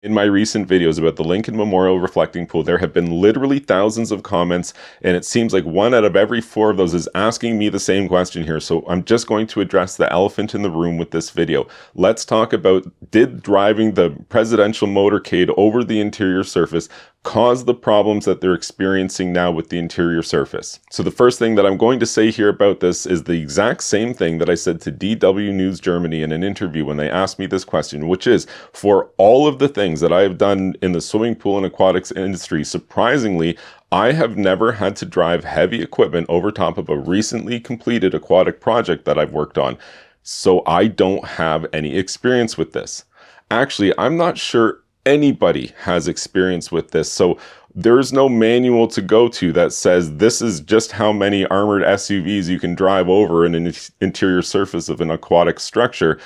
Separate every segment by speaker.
Speaker 1: In my recent videos about the Lincoln Memorial reflecting pool, there have been literally thousands of comments, and it seems like 1 out of every 4 of those is asking me the same question here. So I'm just going to address the elephant in the room with this video. Let's talk about, did driving the Presidential Motorcade over the interior surface cause the problems that they're experiencing now with the interior surface? So the first thing that I'm going to say here about this is the exact same thing that I said to DW News Germany in an interview when they asked me this question, which is, for all of the things that I have done in the swimming pool and aquatics industry, surprisingly, I have never had to drive heavy equipment over top of a recently completed aquatic project that I've worked on. So I don't have any experience with this. Actually, I'm not sure anybody has experience with this. So there's no manual to go to that says this is just how many armored SUVs you can drive over in an interior surface of an aquatic structure.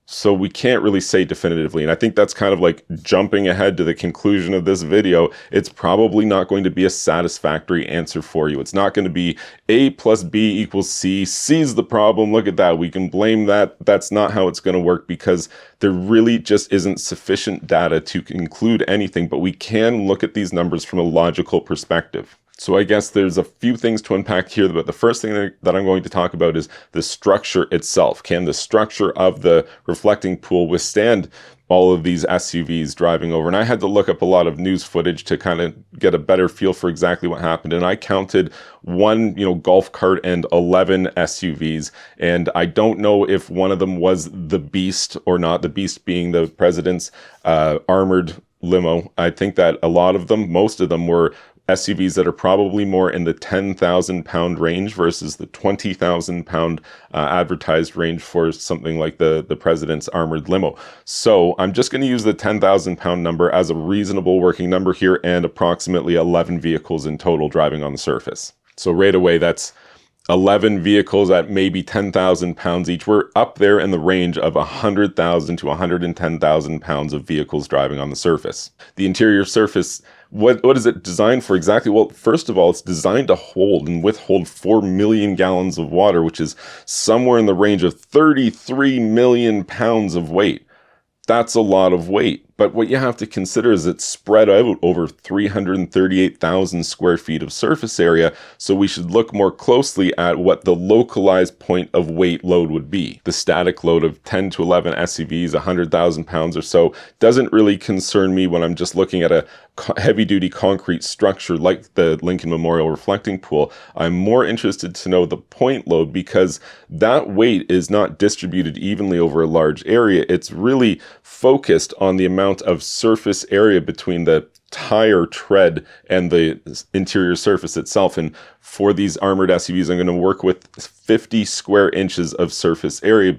Speaker 1: So we can't really say definitively. And I think that's kind of like jumping ahead to the conclusion of this video. It's probably not going to be a satisfactory answer for you. It's not going to be A plus B equals C. C's the problem. Look at that. We can blame that. That's not how it's going to work, because there really just isn't sufficient data to conclude anything. But we can look at these numbers from a logical perspective. So I guess there's a few things to unpack here, but the first thing that I'm going to talk about is the structure itself. Can the structure of the reflecting pool withstand all of these SUVs driving over? And I had to look up a lot of news footage to kind of get a better feel for exactly what happened. And I counted one, golf cart and 11 SUVs. And I don't know if one of them was the Beast or not, the Beast being the president's armored limo. I think that a lot of them, most of them, were SUVs that are probably more in the 10,000 pound range versus the 20,000 pound advertised range for something like the president's armored limo. So I'm just going to use the 10,000 pound number as a reasonable working number here, and approximately 11 vehicles in total driving on the surface. So right away, that's 11 vehicles at maybe 10,000 pounds each. We're up there in the range of 100,000 to 110,000 pounds of vehicles driving on the surface. The interior surface, what is it designed for exactly? Well, first of all, it's designed to hold and withhold 4 million gallons of water, which is somewhere in the range of 33 million pounds of weight. That's a lot of weight. But what you have to consider is it's spread out over 338,000 square feet of surface area, so we should look more closely at what the localized point of weight load would be. The static load of 10 to 11 SUVs, 100,000 pounds or so, doesn't really concern me when I'm just looking at a heavy-duty concrete structure like the Lincoln Memorial reflecting pool. I'm more interested to know the point load, because that weight is not distributed evenly over a large area. It's really focused on the amount of surface area between the tire tread and the interior surface itself. And for these armored SUVs, I'm going to work with 50 square inches of surface area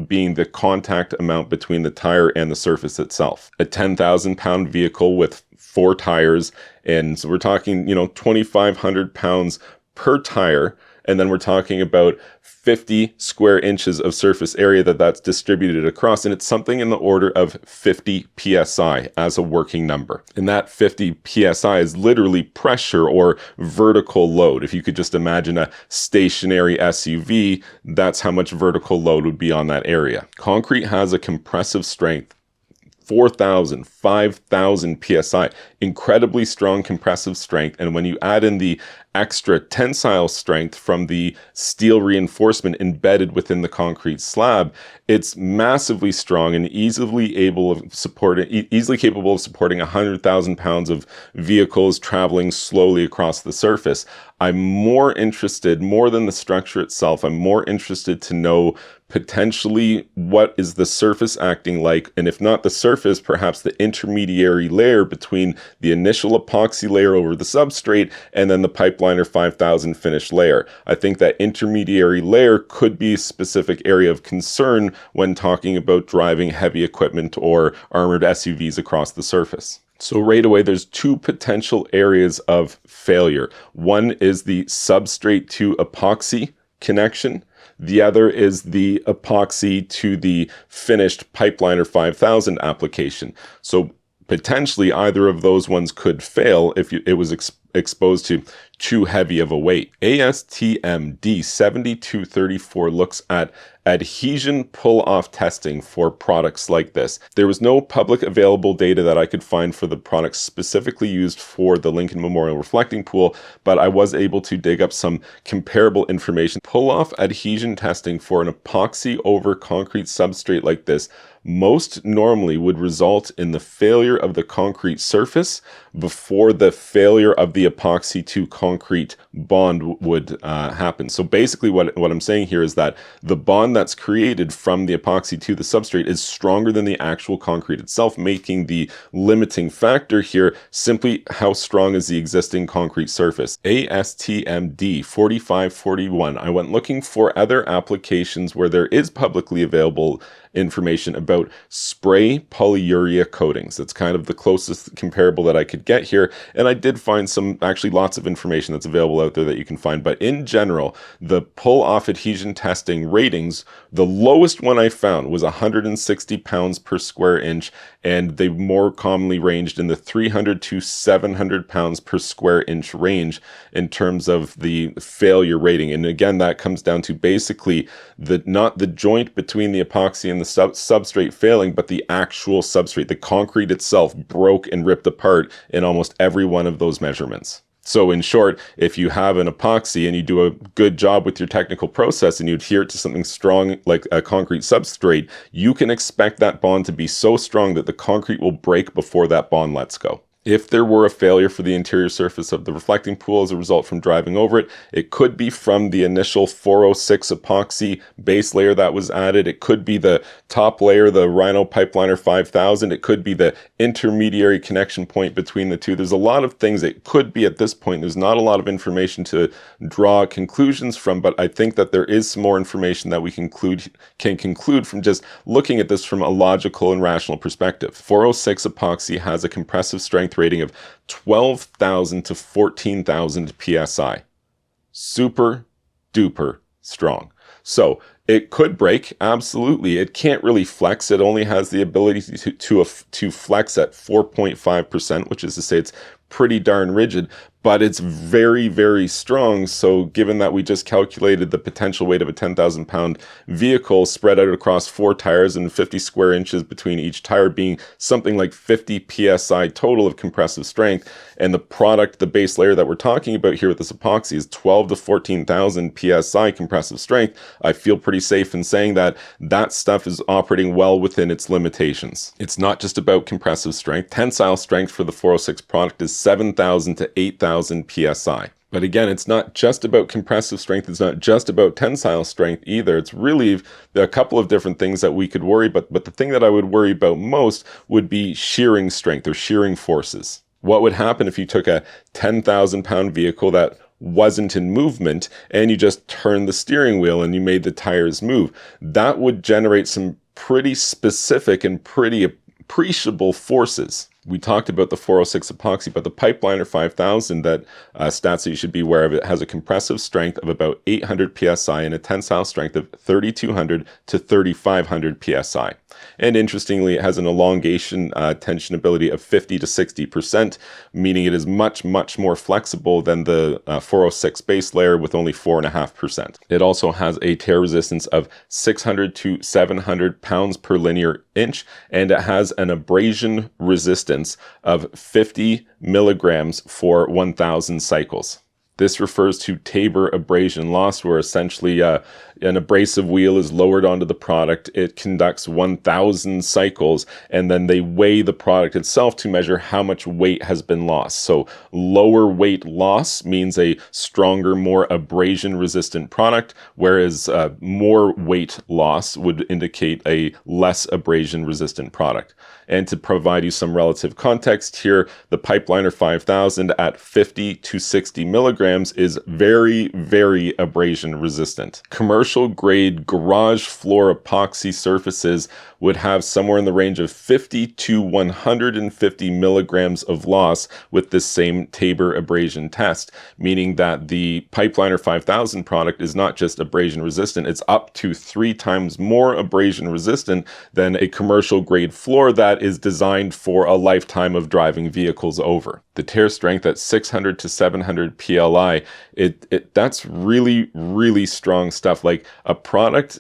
Speaker 1: being the contact amount between the tire and the surface itself. A 10,000 pound vehicle with 4 tires, and so we're talking, 2,500 pounds per tire. And then we're talking about 50 square inches of surface area that's distributed across. And it's something in the order of 50 PSI as a working number. And that 50 PSI is literally pressure or vertical load. If you could just imagine a stationary SUV, that's how much vertical load would be on that area. Concrete has a compressive strength 4,000, 5,000 PSI, incredibly strong compressive strength. And when you add in the extra tensile strength from the steel reinforcement embedded within the concrete slab, it's massively strong and easily capable of supporting 100,000 pounds of vehicles traveling slowly across the surface. I'm more interested, more than the structure itself, I'm more interested to know potentially what is the surface acting like, and if not the surface, perhaps the intermediary layer between the initial epoxy layer over the substrate and then the Pipeliner 5000 finish layer. I think that intermediary layer could be a specific area of concern when talking about driving heavy equipment or armored SUVs across the surface. So right away, there's 2 potential areas of failure. One is the substrate to epoxy connection. The other is the epoxy to the finished Pipeliner 5000 application. So potentially either of those ones could fail if it was exposed to too heavy of a weight. ASTM D7234 looks at adhesion pull-off testing for products like this. There was no public available data that I could find for the products specifically used for the Lincoln Memorial reflecting pool, but I was able to dig up some comparable information. Pull-off adhesion testing for an epoxy over concrete substrate like this most normally would result in the failure of the concrete surface before the failure of the epoxy to concrete bond would happen. So basically what I'm saying here is that the bond that's created from the epoxy to the substrate is stronger than the actual concrete itself, making the limiting factor here simply how strong is the existing concrete surface. ASTM D4541. I went looking for other applications where there is publicly available information about spray polyurea coatings. That's kind of the closest comparable that I could get here, and I did find actually lots of information that's available out there that you can find, but in general, the pull-off adhesion testing ratings, the lowest one I found was 160 pounds per square inch, and they more commonly ranged in the 300 to 700 pounds per square inch range in terms of the failure rating. And again, that comes down to basically not the joint between the epoxy and the substrate failing, but the actual substrate. The concrete itself broke and ripped apart in almost every one of those measurements. So in short, if you have an epoxy and you do a good job with your technical process and you adhere to something strong like a concrete substrate, you can expect that bond to be so strong that the concrete will break before that bond lets go. If there were a failure for the interior surface of the reflecting pool as a result from driving over it, it could be from the initial 406 epoxy base layer that was added. It could be the top layer, the Rhino Pipeliner 5000. It could be the intermediary connection point between the two. There's a lot of things it could be at this point. There's not a lot of information to draw conclusions from, but I think that there is some more information that we can conclude from just looking at this from a logical and rational perspective. 406 epoxy has a compressive strength rating of 12,000 to 14,000 psi. Super duper strong. So it could break, absolutely. It can't really flex. It only has the ability to flex at 4.5%, which is to say it's pretty darn rigid, but it's very, very strong. So given that we just calculated the potential weight of a 10,000 pound vehicle spread out across 4 tires and 50 square inches between each tire being something like 50 psi total of compressive strength, and the product, the base layer that we're talking about here with this epoxy is 12 to 14,000 psi compressive strength, I feel pretty safe in saying that that stuff is operating well within its limitations. It's not just about compressive strength. Tensile strength for the 406 product is 7,000 to 8,000 psi. But again, it's not just about compressive strength. It's not just about tensile strength either. It's really a couple of different things that we could worry about. But the thing that I would worry about most would be shearing strength or shearing forces. What would happen if you took a 10,000 pound vehicle that wasn't in movement and you just turned the steering wheel and you made the tires move? That would generate some pretty specific and pretty appreciable forces. We talked about the 406 epoxy, but the Pipeliner 5000, that stats that you should be aware of, it has a compressive strength of about 800 psi and a tensile strength of 3,200 to 3,500 psi. And interestingly, it has an elongation tension ability of 50 to 60%, meaning it is much, much more flexible than the 406 base layer with only 4.5%. It also has a tear resistance of 600 to 700 pounds per linear inch, and it has an abrasion resistance of 50 milligrams for 1,000 cycles. This refers to Tabor abrasion loss, where essentially an abrasive wheel is lowered onto the product. It conducts 1,000 cycles, and then they weigh the product itself to measure how much weight has been lost. So lower weight loss means a stronger, more abrasion-resistant product, whereas more weight loss would indicate a less abrasion-resistant product. And to provide you some relative context here, the Pipeliner 5000 at 50 to 60 milligrams is very, very abrasion resistant. Commercial grade garage floor epoxy surfaces would have somewhere in the range of 50 to 150 milligrams of loss with this same Tabor abrasion test, meaning that the Pipeliner 5000 product is not just abrasion resistant, it's up to 3 times more abrasion resistant than a commercial grade floor that is designed for a lifetime of driving vehicles over. the tear strength at 600 to 700 PLI, that's really, really strong stuff. Like a product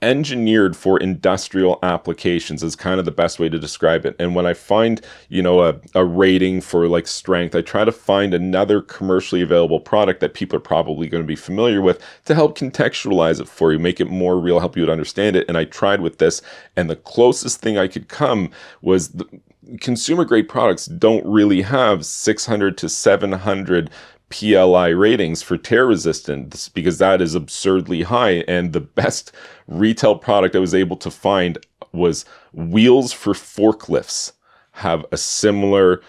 Speaker 1: engineered for industrial applications is kind of the best way to describe it. And when I find, a rating for like strength, I try to find another commercially available product that people are probably going to be familiar with to help contextualize it for you, make it more real, help you to understand it. And I tried with this, and the closest thing I could come was consumer grade products don't really have 600 to 700 PLI ratings for tear resistance, because that is absurdly high. And the best retail product I was able to find was wheels for forklifts have a similar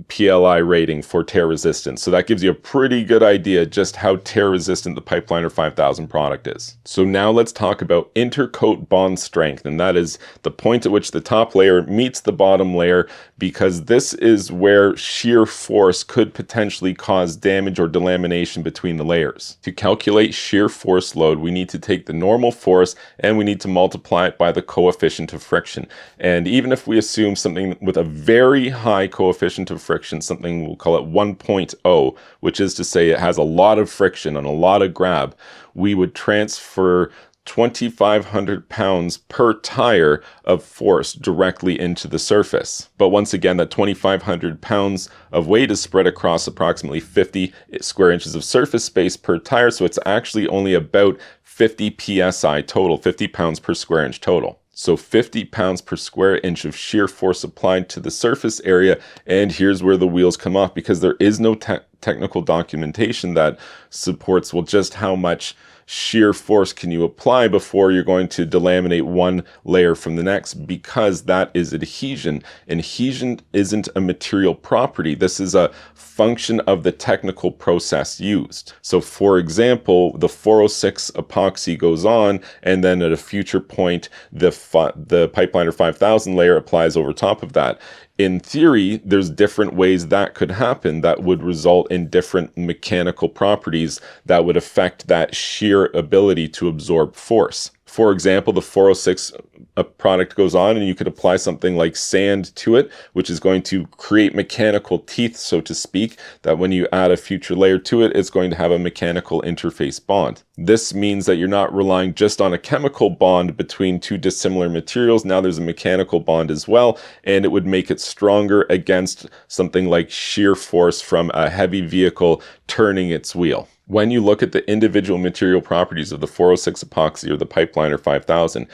Speaker 1: PLI rating for tear resistance. So that gives you a pretty good idea just how tear resistant the Pipeliner 5000 product is. So now let's talk about intercoat bond strength, and that is the point at which the top layer meets the bottom layer, because this is where shear force could potentially cause damage or delamination between the layers. To calculate shear force load, we need to take the normal force and we need to multiply it by the coefficient of friction. And even if we assume something with a very high coefficient of friction, something we'll call it 1.0, which is to say it has a lot of friction and a lot of grab, we would transfer 2,500 pounds per tire of force directly into the surface. But once again, that 2,500 pounds of weight is spread across approximately 50 square inches of surface space per tire, so it's actually only about 50 psi total, 50 pounds per square inch total. So 50 pounds per square inch of shear force applied to the surface area. And here's where the wheels come off, because there is no technical documentation that supports, well, just how much shear force can you apply before you're going to delaminate one layer from the next, because that is adhesion. Adhesion isn't a material property. This is a function of the technical process used. So for example, the 406 epoxy goes on, and then at a future point, the Pipeliner 5000 layer applies over top of that. In theory, there's different ways that could happen that would result in different mechanical properties that would affect that shear ability to absorb force. For example, the 406 product goes on, and you could apply something like sand to it, which is going to create mechanical teeth, so to speak, that when you add a future layer to it, it's going to have a mechanical interface bond. This means that you're not relying just on a chemical bond between two dissimilar materials. Now there's a mechanical bond as well, and it would make it stronger against something like shear force from a heavy vehicle turning its wheel. When you look at the individual material properties of the 406 epoxy or the Pipeliner 5000,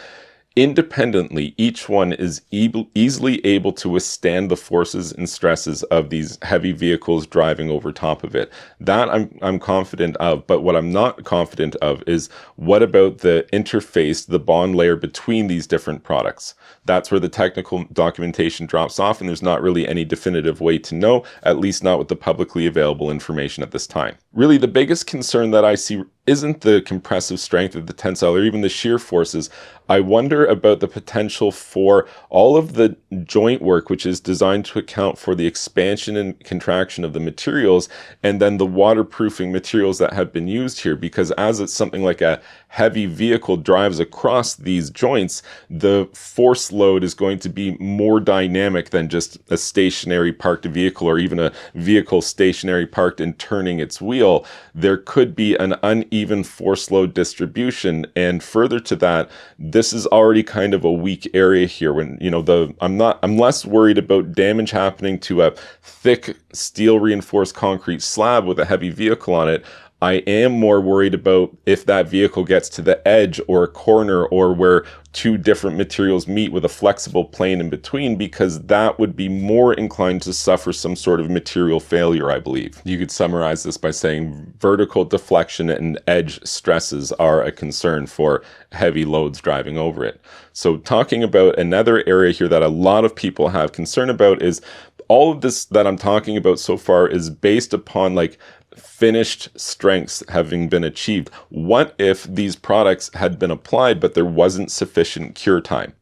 Speaker 1: independently, each one is easily able to withstand the forces and stresses of these heavy vehicles driving over top of it. That I'm confident of, but what I'm not confident of is, what about the interface, the bond layer between these different products? That's where the technical documentation drops off, and there's not really any definitive way to know, at least not with the publicly available information at this time. Really, the biggest concern that I see isn't the compressive strength of the tensile or even the shear forces. I wonder about the potential for all of the joint work, which is designed to account for the expansion and contraction of the materials, and then the waterproofing materials that have been used here. Because as it's something like a heavy vehicle drives across these joints, the force load is going to be more dynamic than just a stationary parked vehicle, or even a vehicle stationary parked and turning its wheel. There could be an uneven force load distribution, and further to that, this is already kind of a weak area here. When I'm less worried about damage happening to a thick steel reinforced concrete slab with a heavy vehicle on it. I am more worried about if that vehicle gets to the edge or a corner, or where two different materials meet with a flexible plane in between, because that would be more inclined to suffer some sort of material failure, I believe. You could summarize this by saying vertical deflection and edge stresses are a concern for heavy loads driving over it. So talking about another area here that a lot of people have concern about is, all of this that I'm talking about so far is based upon finished strengths having been achieved. What if these products had been applied, but there wasn't sufficient cure time?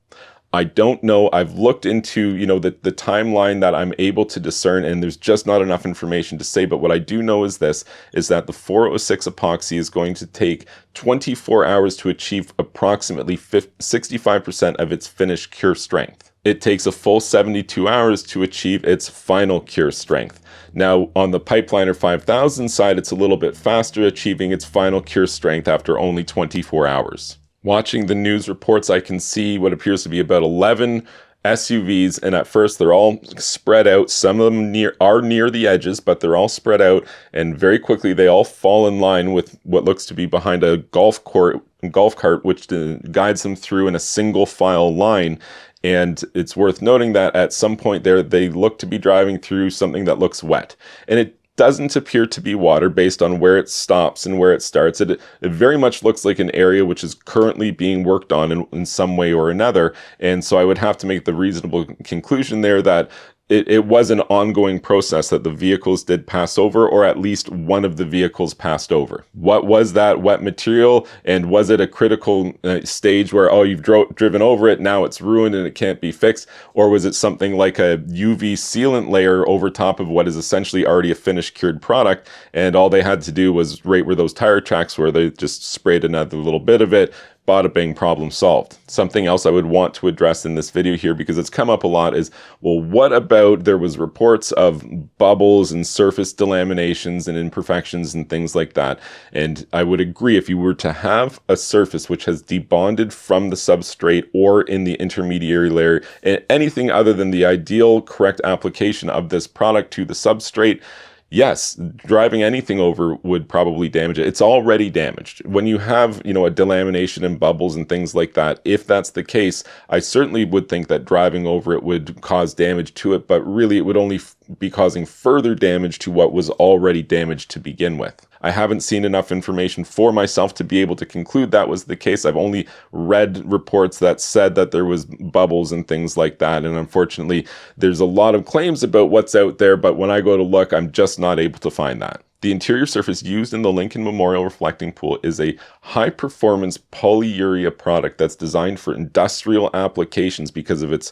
Speaker 1: I don't know. I've looked into, the timeline that I'm able to discern, and there's just not enough information to say. But what I do know is that the 406 epoxy is going to take 24 hours to achieve approximately 65% of its finished cure strength. it takes a full 72 hours to achieve its final cure strength. Now, on the Pipeliner 5000 side, it's a little bit faster, achieving its final cure strength after only 24 hours. Watching the news reports, I can see what appears to be about 11 SUVs, and at first they're all spread out. Some of them are near the edges, but they're all spread out, and very quickly they all fall in line with what looks to be behind a golf cart, which guides them through in a single file line. And it's worth noting that at some point there, they look to be driving through something that looks wet. And it doesn't appear to be water based on where it stops and where it starts. It very much looks like an area which is currently being worked on in some way or another. And so I would have to make the reasonable conclusion there that it was an ongoing process that the vehicles did pass over, or at least one of the vehicles passed over. What was that wet material? And was it a critical stage where, oh, you've driven over it, now it's ruined and it can't be fixed? Or was it something like a UV sealant layer over top of what is essentially already a finished cured product? And all they had to do was right where those tire tracks were, they just sprayed another little bit of it. Bada bing, problem solved. Something else I would want to address in this video here, because it's come up a lot, is, well, what about there was reports of bubbles and surface delaminations and imperfections and things like that. And I would agree, if you were to have a surface which has debonded from the substrate or in the intermediary layer, and anything other than the ideal correct application of this product to the substrate, yes, driving anything over would probably damage it. It's already damaged. When you have, a delamination and bubbles and things like that, if that's the case, I certainly would think that driving over it would cause damage to it, but really it would only be causing further damage to what was already damaged to begin with. I haven't seen enough information for myself to be able to conclude that was the case. I've only read reports that said that there was bubbles and things like that. And unfortunately, there's a lot of claims about what's out there, but when I go to look, I'm just not able to find that. The interior surface used in the Lincoln Memorial Reflecting Pool is a high-performance polyurea product that's designed for industrial applications because of its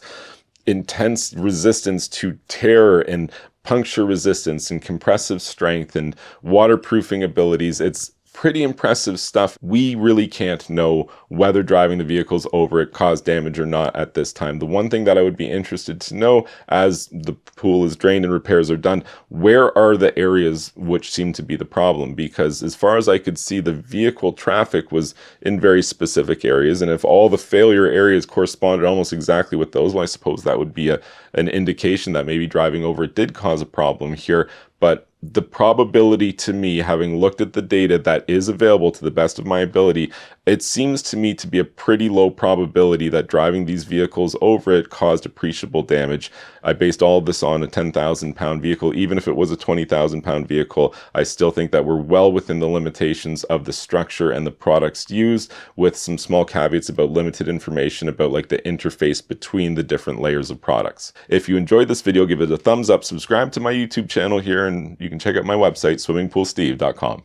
Speaker 1: intense resistance to tear and puncture resistance and compressive strength and waterproofing abilities. It's pretty impressive stuff. We really can't know whether driving the vehicles over it caused damage or not at this time. The one thing that I would be interested to know as the pool is drained and repairs are done, where are the areas which seem to be the problem? Because as far as I could see, the vehicle traffic was in very specific areas. And if all the failure areas corresponded almost exactly with those, well, I suppose that would be an indication that maybe driving over it did cause a problem here. But the probability to me, having looked at the data that is available to the best of my ability, it seems to me to be a pretty low probability that driving these vehicles over it caused appreciable damage. I based all of this on a 10,000 pound vehicle. Even if it was a 20,000 pound vehicle, I still think that we're well within the limitations of the structure and the products used, with some small caveats about limited information about like the interface between the different layers of products. If you enjoyed this video, give it a thumbs up, subscribe to my YouTube channel here, and you can check out my website, swimmingpoolsteve.com.